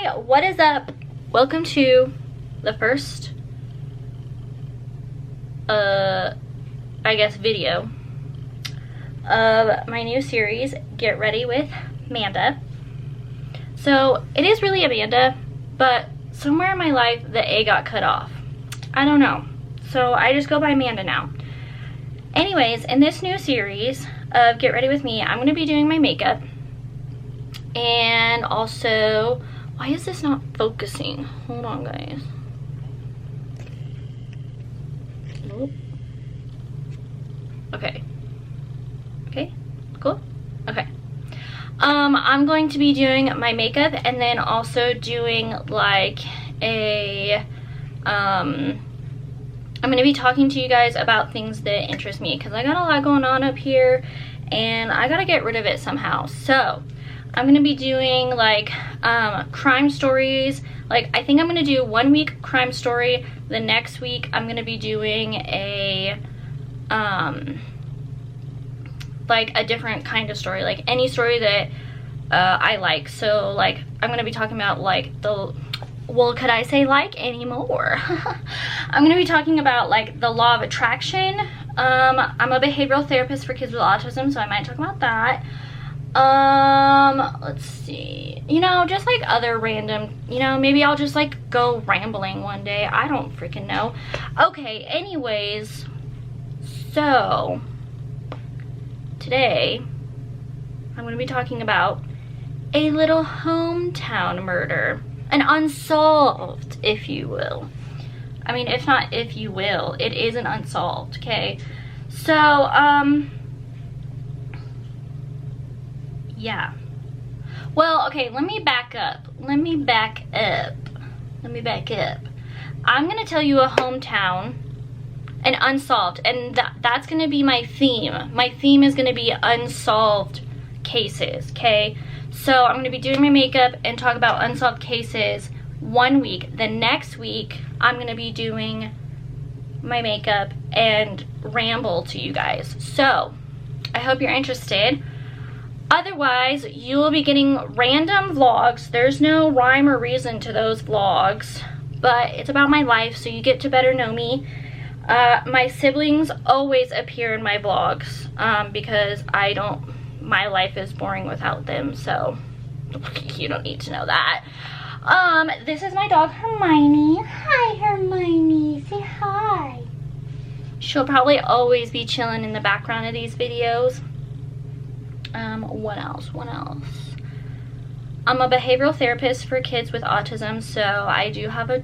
Hi, what is up? Welcome to the first I guess video of my new series, Get Ready with Amanda. So it is really Amanda, but somewhere in my life the A got cut off. I don't know, so I just go by Amanda now. Anyways, in this new series of Get Ready with Me, I'm going to be doing my makeup. And also, why is this not focusing? Hold on, guys. Nope. Okay. Okay, cool. Okay. I'm going to be doing my makeup and then also doing like a, I'm going to be talking to you guys about things that interest me because I got a lot going on up here and I got to get rid of it somehow. So I'm going to be doing like crime stories. Like I think I'm going to do 1 week crime story. The next week I'm going to be doing a like a different kind of story, like any story that I like. So like I'm going to be talking about like the, well, could I say like anymore? I'm going to be talking about like the law of attraction. I'm a behavioral therapist for kids with autism, so I might talk about that. Let's see, you know, just like other random, you know, maybe I'll just like go rambling one day. I don't freaking know. Okay, anyways, so today I'm going to be talking about a little hometown murder, an unsolved, if you will. I mean, if not if you will, it is an unsolved, okay? So, yeah. Well, okay, let me back up. I'm going to tell you a hometown, an unsolved, and that's going to be my theme. My theme is going to be unsolved cases, okay? So I'm going to be doing my makeup and talk about unsolved cases 1 week. The next week, I'm going to be doing my makeup and ramble to you guys. So I hope you're interested. Otherwise, you will be getting random vlogs. There's no rhyme or reason to those vlogs, but it's about my life, so you get to better know me. My siblings always appear in my vlogs because my life is boring without them, so you don't need to know that. This is my dog, Hermione. Hi, Hermione. Say hi. She'll probably always be chilling in the background of these videos. What else? I'm a behavioral therapist for kids with autism, so I do have a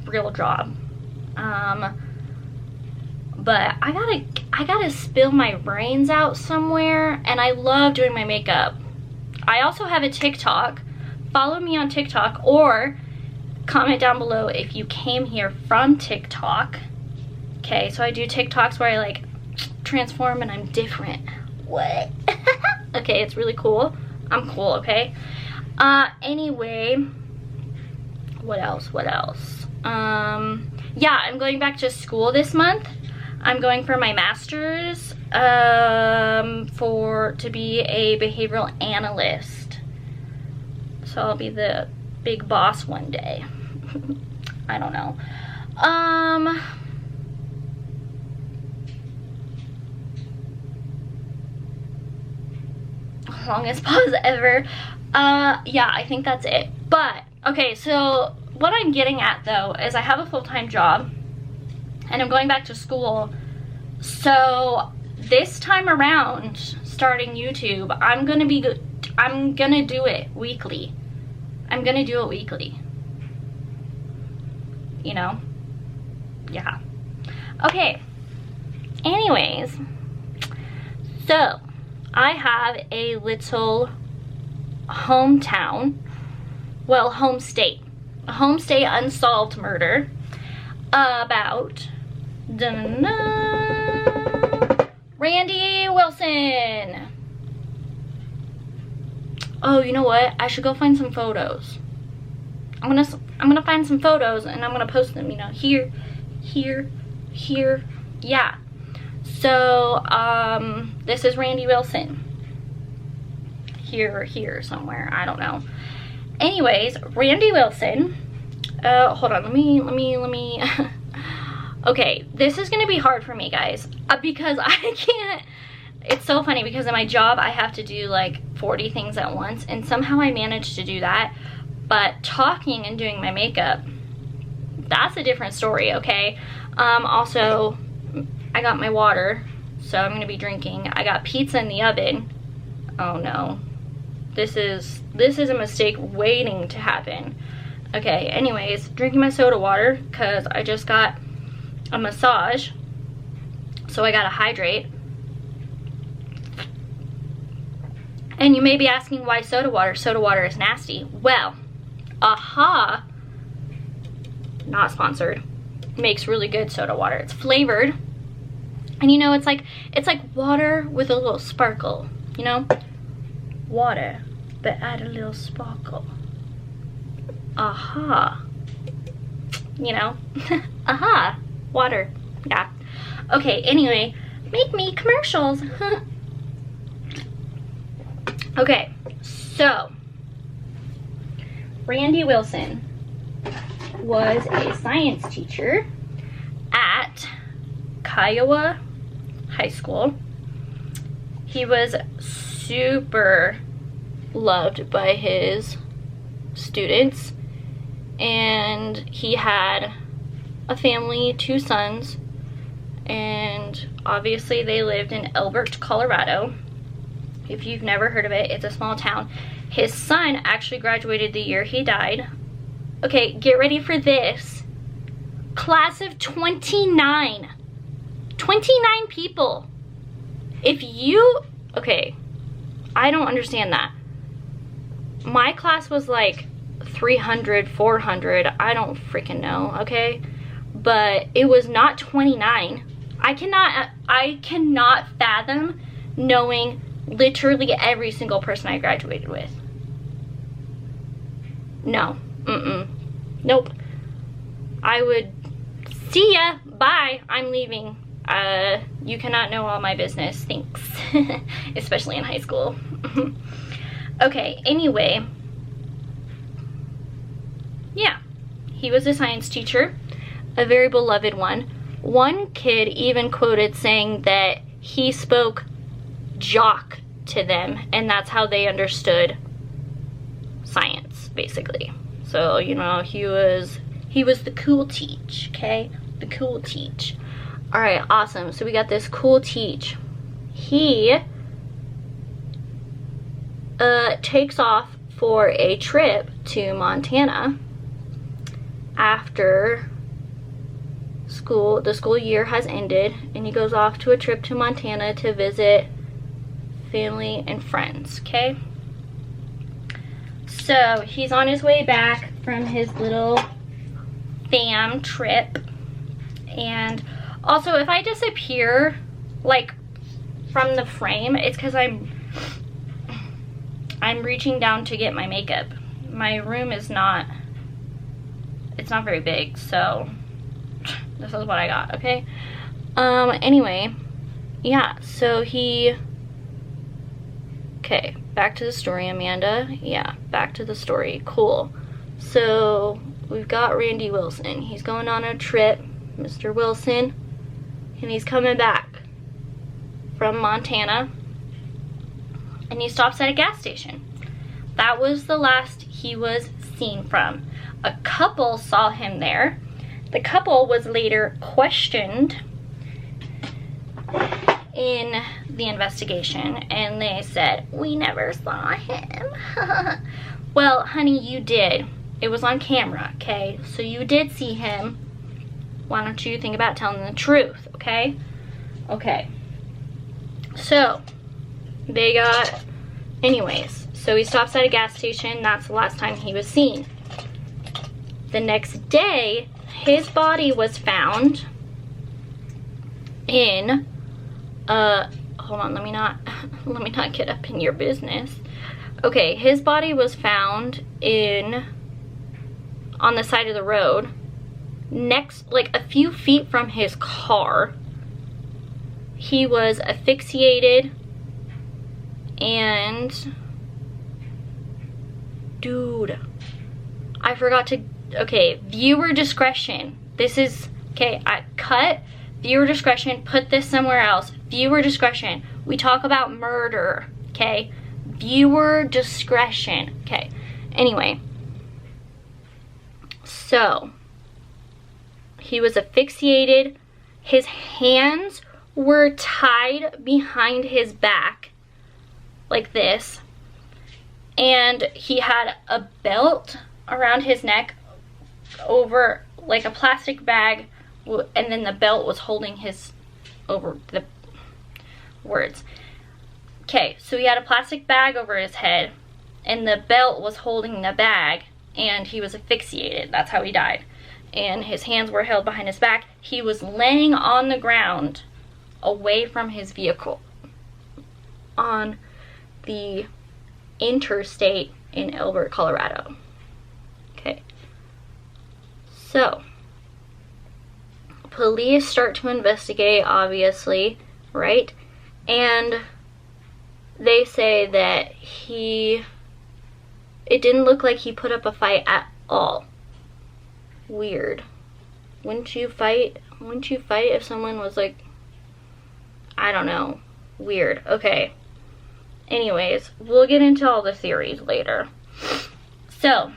real job. But I gotta spill my brains out somewhere, and I love doing my makeup. I also have a TikTok. Follow me on TikTok, or comment down below if you came here from TikTok. Okay, so I do TikToks where I like transform and I'm different. What? Okay, it's really cool. I'm cool, okay? Anyway, what else? Yeah, I'm going back to school this month. I'm going for my master's to be a behavioral analyst. So I'll be the big boss one day. I don't know. Longest pause ever. Yeah, I think that's it. But okay, so what I'm getting at though is I have a full-time job and I'm going back to school. So this time around, starting YouTube, I'm gonna do it weekly. You know? Yeah. Okay. Anyways, so I have a little hometown, well, home state unsolved murder about Randy Wilson. Oh, you know what? I should go find some photos. I'm gonna find some photos and I'm gonna post them, you know, here. Yeah. So, this is Randy Wilson. Here somewhere, I don't know. Anyways, Randy Wilson, hold on, let me, okay, this is gonna be hard for me, guys, because I can't, it's so funny because in my job, I have to do like 40 things at once, and somehow I managed to do that, but talking and doing my makeup, that's a different story, okay? Also, I got my water, so I'm gonna be drinking. I got pizza in the oven. Oh no. This is a mistake waiting to happen. Okay, anyways, drinking my soda water because I just got a massage, so I gotta hydrate. And you may be asking why soda water? Soda water is nasty. Well, Aha, not sponsored, makes really good soda water. It's flavored, and you know, it's like water with a little sparkle, you know? Water, but add a little sparkle. Aha. You know? Aha. Water. Yeah. Okay, anyway, make me commercials. Okay, so Randy Wilson was a science teacher at Kiowa High School. He was super loved by his students, and he had a family, 2 sons, and obviously they lived in Elbert, Colorado. If you've never heard of it, it's a small town. His son actually graduated the year he died. Okay, get ready for this. Class of 29. 29 people. If you, okay, I don't understand that. My class was like 300, 400, I don't freaking know, okay? But it was not 29. I cannot fathom knowing literally every single person I graduated with. No, nope. I would, see ya, bye, I'm leaving. You cannot know all my business, thanks. Especially in high school. Okay, anyway. Yeah, he was a science teacher, a very beloved one. One kid even quoted saying that he spoke jock to them, and that's how they understood science, basically. So, you know, he was the cool teach, okay? The cool teach. All right, awesome. So we got this cool teach. He takes off for a trip to Montana after the school year has ended, and he goes off to a trip to Montana to visit family and friends, okay? So he's on his way back from his little fam trip, and also if I disappear like from the frame, it's because I'm reaching down to get my makeup. My room is not, it's not very big, so this is what I got, okay? Anyway, yeah, so he, okay, back to the story, Amanda. Yeah, back to the story, cool. So we've got Randy Wilson. He's going on a trip, Mr. Wilson, and he's coming back from Montana, and he stops at a gas station. That was the last he was seen from. A couple saw him there. The couple was later questioned in the investigation, and they said, we never saw him. Well, honey, you did. It was on camera, okay? So you did see him. Why don't you think about telling the truth, okay? Okay. So, they got, anyways, so he stops at a gas station. That's the last time he was seen. The next day, his body was found in, hold on, let me not get up in your business. Okay, his body was found on the side of the road, next, like a few feet from his car. He was asphyxiated, and dude, I forgot to, okay, viewer discretion. This is, okay, I cut, viewer discretion, put this somewhere else. Viewer discretion. We talk about murder, okay? Viewer discretion, okay? Anyway, so he was asphyxiated. His hands were tied behind his back like this, and he had a belt around his neck over like a plastic bag, and then the belt was holding his, over the words. Okay, so he had a plastic bag over his head, and the belt was holding the bag, and he was asphyxiated. That's how he died. And his hands were held behind his back. He was laying on the ground away from his vehicle on the interstate in Elbert, Colorado. Okay. So, police start to investigate, obviously, right? And they say that it didn't look like he put up a fight at all. Weird. Wouldn't you fight if someone was like, I don't know, weird. Okay. Anyways, we'll get into all the theories later. So,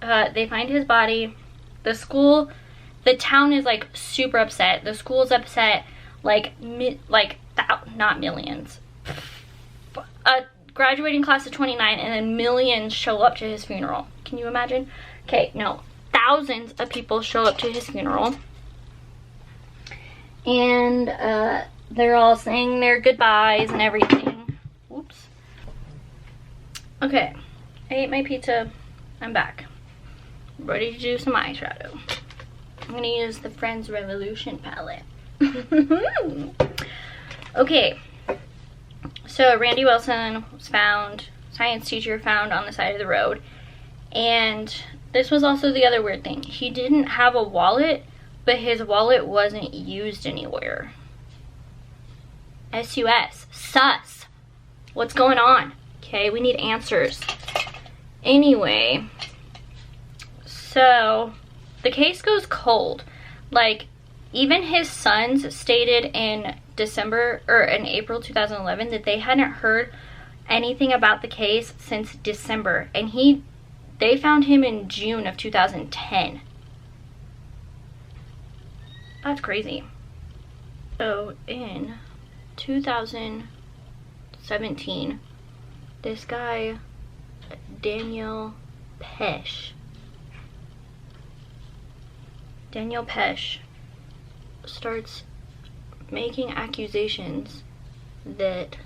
they find his body. The town is like super upset. The school's upset, not millions. A graduating class of 29, and then millions show up to his funeral. Can you imagine? Okay, no, thousands of people show up to his funeral, and they're all saying their goodbyes and everything. Whoops. Okay, I ate my pizza. I'm back. Ready to do some eyeshadow. I'm gonna use the Friends Revolution palette. Okay, so Randy Wilson was found, science teacher found on the side of the road. And this was also the other weird thing. He didn't have a wallet, but his wallet wasn't used anywhere. SUS. Sus. What's going on? Okay, we need answers. Anyway, so the case goes cold. Like, even his sons stated in April 2011 that they hadn't heard anything about the case since December, and they found him in June of 2010. That's crazy. So in 2017, this guy, Daniel Pesh, starts making accusations that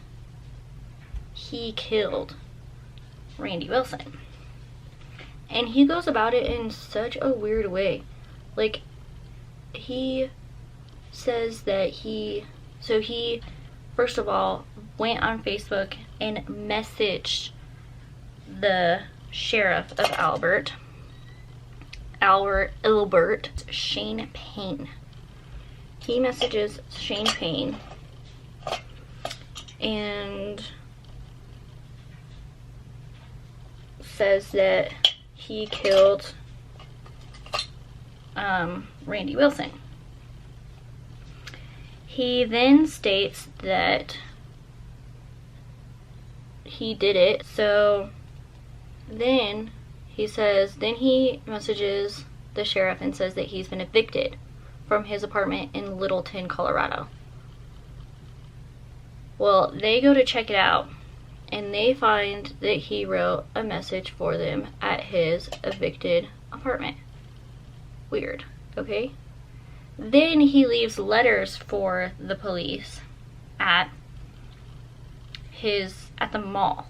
he killed Randy Wilson. And he goes about it in such a weird way. Like, he says that he first of all went on Facebook and messaged the sheriff of Albert, Shane Payne. He messages Shane Payne and says that he killed Randy Wilson. He then states that he did it. So then he messages the sheriff and says that he's been evicted from his apartment in Littleton, Colorado. Well, they go to check it out, and they find that he wrote a message for them at his evicted apartment. Weird, okay? Then he leaves letters for the police at the mall.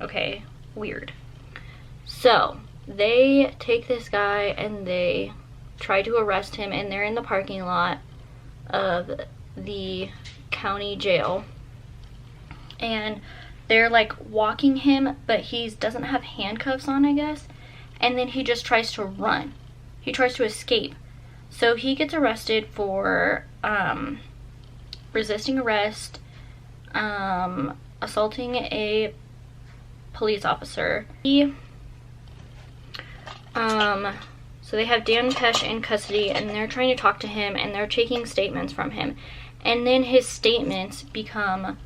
Okay, weird. So they take this guy and they try to arrest him, and they're in the parking lot of the county jail, and they're like walking him, but he doesn't have handcuffs on, I guess, and then he just tries to run. He tries to escape. So he gets arrested for resisting arrest, assaulting a police officer. So they have Dan Pesh in custody, and they're trying to talk to him, and they're taking statements from him. And then his statements become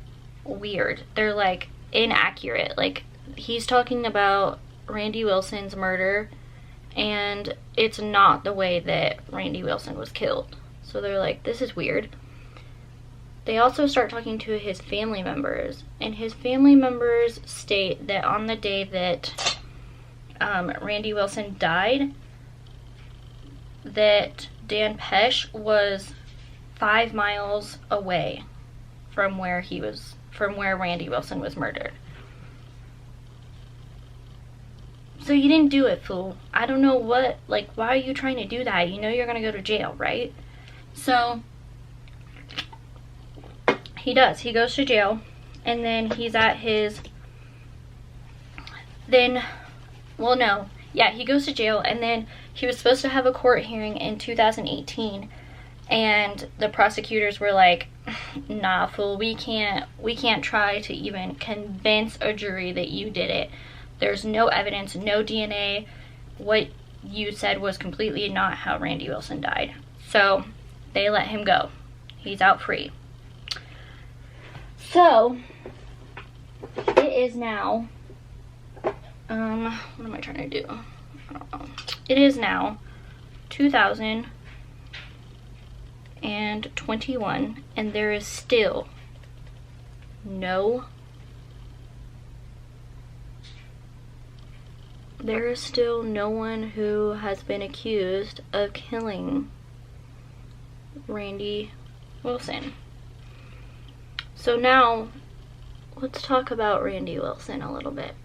weird. They're like inaccurate. Like, he's talking about Randy Wilson's murder, and it's not the way that Randy Wilson was killed. So they're like, this is weird. They also start talking to his family members, and his family members state that on the day that Randy Wilson died, that Dan Pesh was 5 miles away from where Randy Wilson was murdered. So you didn't do it, fool. I don't know what, like, why are you trying to do that? You know you're gonna go to jail, right? So he does. He goes to jail, and then he's at his, he goes to jail, and then he was supposed to have a court hearing in 2018, and the prosecutors were like, nah, fool, we can't try to even convince a jury that you did it. There's no evidence, no DNA. What you said was completely not how Randy Wilson died. So they let him go. He's out free. So it is now, what am I trying to do? I don't know. It is now 2021, and there is still no one who has been accused of killing Randy Wilson. So now, let's talk about Randy Wilson a little bit.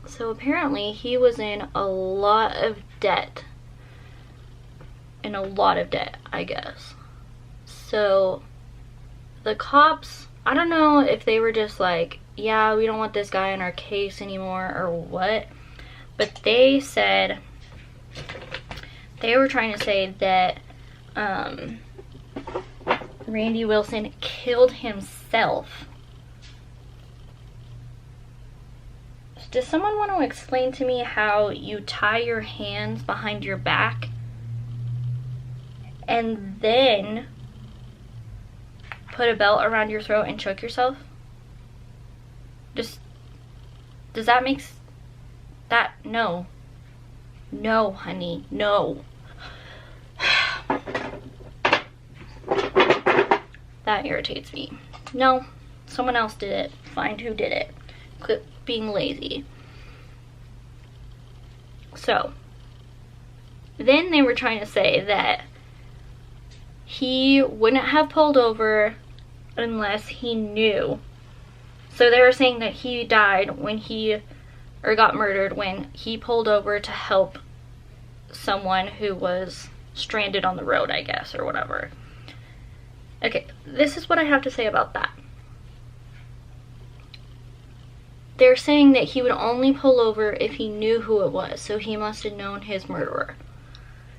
So apparently he was in a lot of debt. I guess. So the cops, I don't know if they were just like, yeah, we don't want this guy in our case anymore or what, but they said, they were trying to say that Randy Wilson killed himself. Does someone want to explain to me how you tie your hands behind your back and then put a belt around your throat and choke yourself? Does that make that? No, honey, no. That irritates me. No, someone else did it. Find who did it. Quit being lazy. So then they were trying to say that he wouldn't have pulled over unless he knew. So they were saying that he died or got murdered when he pulled over to help someone who was stranded on the road, I guess, or whatever. Okay, this is what I have to say about that. They're saying that he would only pull over if he knew who it was, so he must have known his murderer.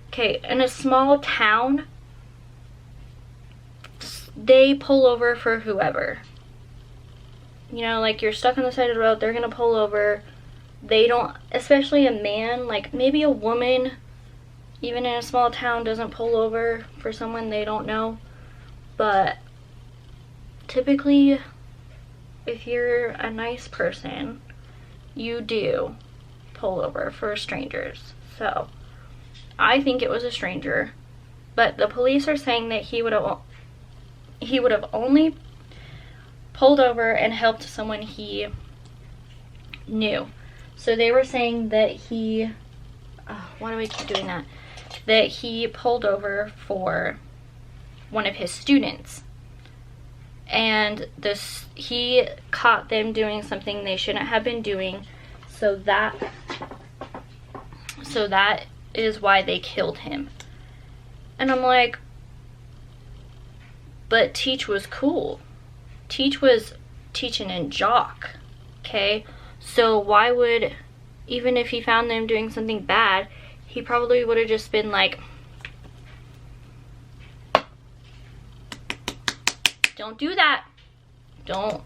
Okay, in a small town, they pull over for whoever. You know, like, you're stuck on the side of the road, they're gonna pull over. They don't, especially a man, like maybe a woman, even in a small town, doesn't pull over for someone they don't know. But typically, if you're a nice person, you do pull over for strangers. So I think it was a stranger, but the police are saying that he would have only pulled over and helped someone he knew. So they were saying that why do I keep doing that? That he pulled over for one of his students, and he caught them doing something they shouldn't have been doing, so that is why they killed him. And I'm like, but Teach was cool. Teach was teaching in jock, okay? So why would, even if he found them doing something bad, he probably would have just been like, don't do that. Don't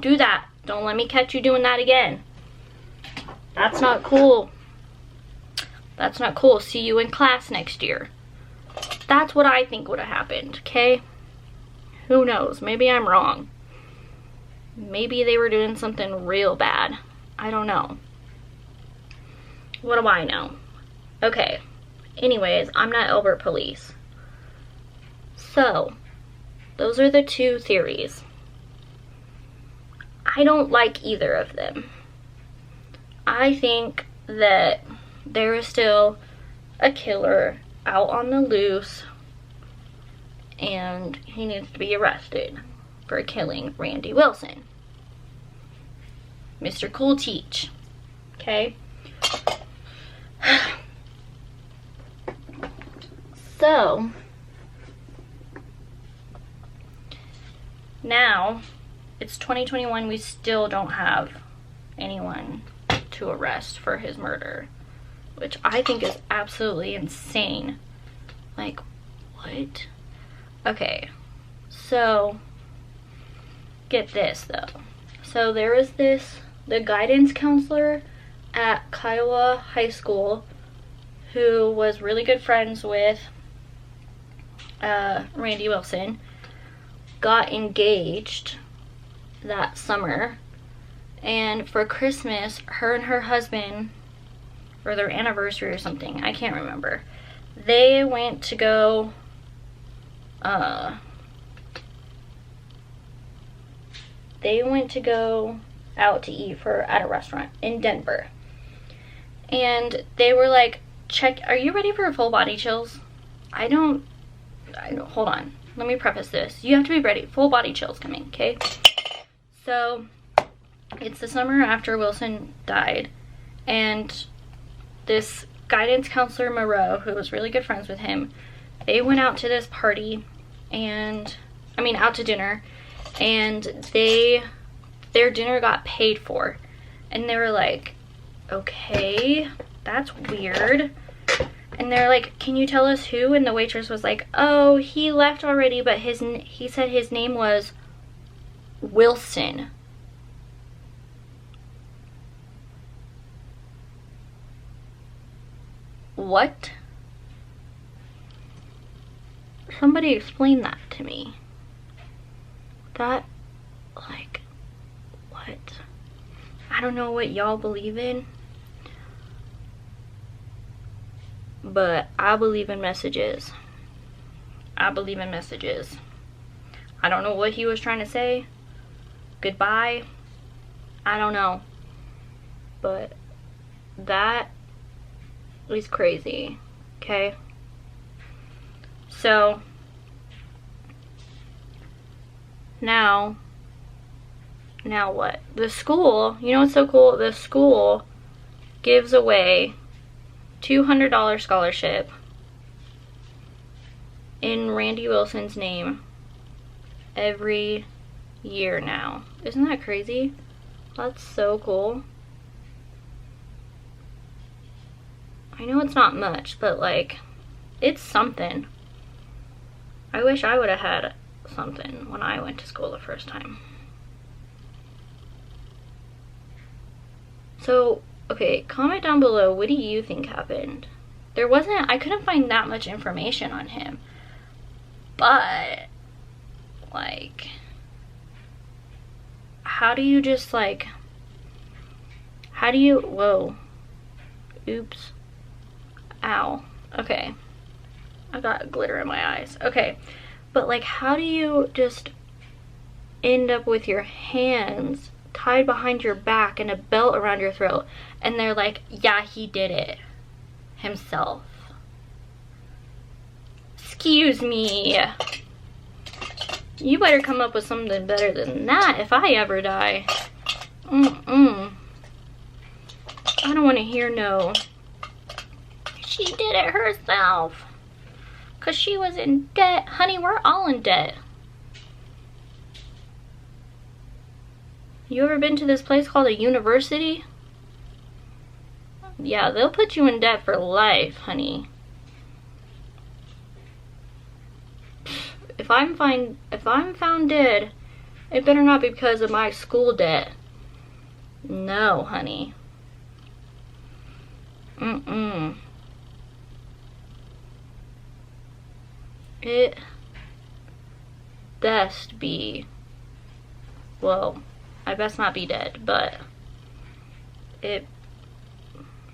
do that. Don't let me catch you doing that again. That's not cool. That's not cool. See you in class next year. That's what I think would have happened, okay? Who knows? Maybe I'm wrong. Maybe they were doing something real bad. I don't know. What do I know? Okay. Anyways, I'm not Albert Police. So, those are the two theories. I don't like either of them. I think that there is still a killer out on the loose and he needs to be arrested for killing Randy Wilson. Mr. Cool Teach. Okay? So, now, it's 2021, we still don't have anyone to arrest for his murder, which I think is absolutely insane. Like, what? Okay, so, get this though. So there was the guidance counselor at Kiowa High School who was really good friends with Randy Wilson, got engaged that summer, and for Christmas, her and her husband, or their anniversary or something, I can't remember, they went to go out to eat at a restaurant in Denver. And they were like, are you ready for full body chills? I don't, hold on. Let me preface this. You have to be ready. Full body chills coming, okay? So, it's the summer after Wilson died, and this guidance counselor, Moreau, who was really good friends with him, they went out to this party, out to dinner, and their dinner got paid for. And they were like, okay, that's weird. And they're like, can you tell us who? And the waitress was like, oh, he left already, but he said his name was Wilson. What? Somebody explain that to me. That, like, what? I don't know what y'all believe in, but I believe in messages. I believe in messages. I don't know what he was trying to say. Goodbye. I don't know. But that is crazy. Okay? So, now what? The school, you know what's so cool? The school gives away $200 scholarship in Randy Wilson's name every year now. Isn't that crazy? That's so cool. I know it's not much, but like, it's something. I wish I would have had something when I went to school the first time. So, okay, comment down below, what do you think happened? I couldn't find that much information on him. But, like, whoa. Oops. Ow. Okay. I got glitter in my eyes. Okay. But, like, how do you just end up with your hands tied behind your back and a belt around your throat? And they're like, yeah, he did it himself. Excuse me. You better come up with something better than that if I ever die. I don't want to hear no. She did it herself. Because she was in debt. Honey, we're all in debt. You ever been to this place called a university? Yeah, they'll put you in debt for life, honey. If I'm found dead, it better not be because of my school debt. No, honey. It best be, well, I best not be dead, but it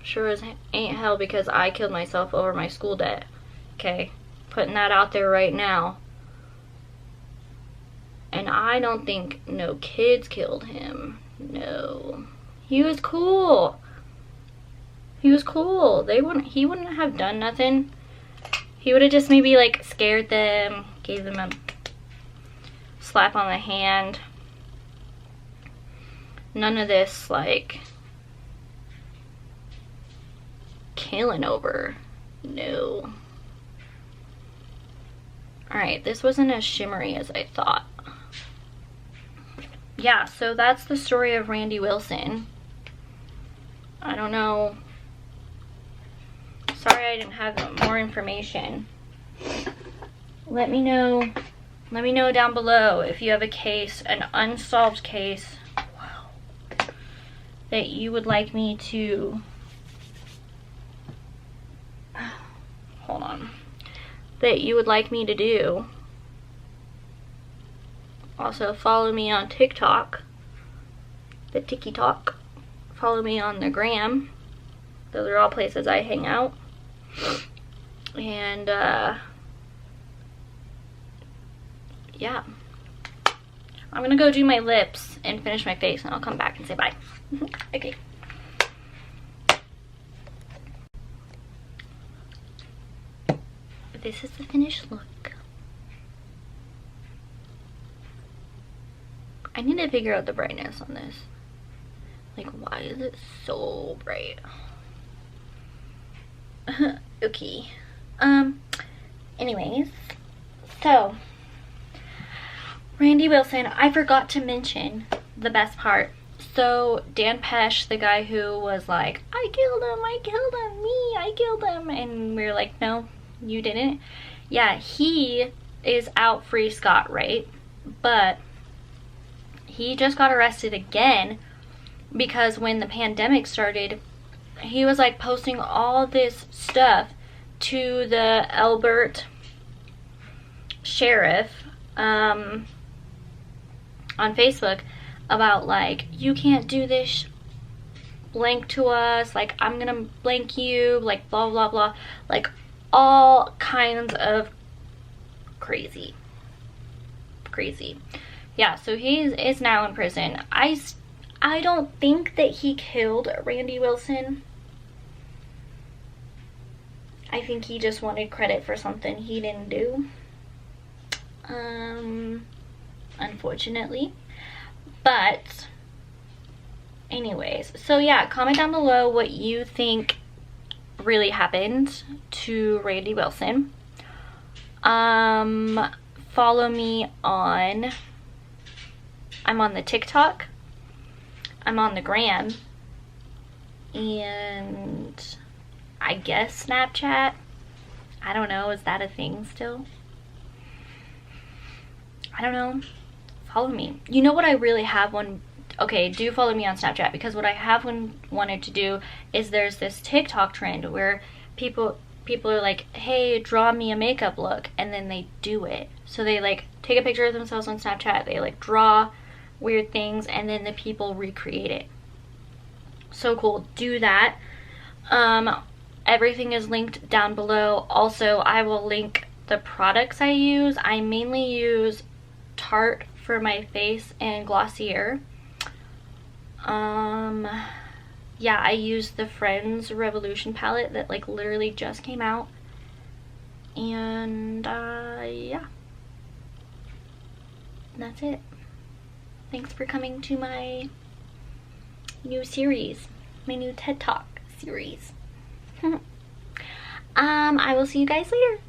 sure as ain't hell because I killed myself over my school debt. Okay, putting that out there right now. And I don't think no kids killed him. No. He was cool. He was cool. He wouldn't have done nothing. He would have just maybe like scared them, gave them a slap on the hand. None of this like killing over. No. Alright, this wasn't as shimmery as I thought. Yeah, so that's the story of Randy Wilson. I don't know. Sorry I didn't have more information. Let me know down below if you have a case, an unsolved case, wow, that you would like me to, hold on, that you would like me to do. Also, follow me on TikTok, the TikTok. Follow me on the gram. Those are all places I hang out. And, yeah. I'm gonna go do my lips and finish my face, and I'll come back and say bye. Okay. This is the finished look. I need to figure out the brightness on this. Like, why is it so bright? Okay. Anyways, so Randy Wilson, I forgot to mention the best part. So Dan Pesh, the guy who was like, I killed him, I killed him, and we were like, no, you didn't. Yeah, he is out free scot, right? But he just got arrested again because when the pandemic started, he was like posting all this stuff to the Albert sheriff on Facebook about like, you can't do this blank to us, like I'm gonna blank you, like blah blah blah, like all kinds of crazy. Yeah, so he is now in prison. I don't think that he killed Randy Wilson. I think he just wanted credit for something he didn't do. Unfortunately. But anyways, so yeah, comment down below what you think really happened to Randy Wilson. Follow me on, I'm on the TikTok, I'm on the gram, and I guess Snapchat. I don't know, is that a thing still? I don't know. Follow me. You know what I really have one, okay, do follow me on Snapchat, because what I have wanted to do is there's this TikTok trend where people are like, hey, draw me a makeup look, and then they do it. So they like take a picture of themselves on Snapchat, they like draw weird things, and then the people recreate it. So cool. Do that. Everything is linked down below. Also, I will link the products I use. I mainly use Tarte for my face and Glossier. Yeah, I use the Friends Revolution palette that like literally just came out. And yeah, that's it. Thanks for coming to my new series, my new TED Talk series. I will see you guys later.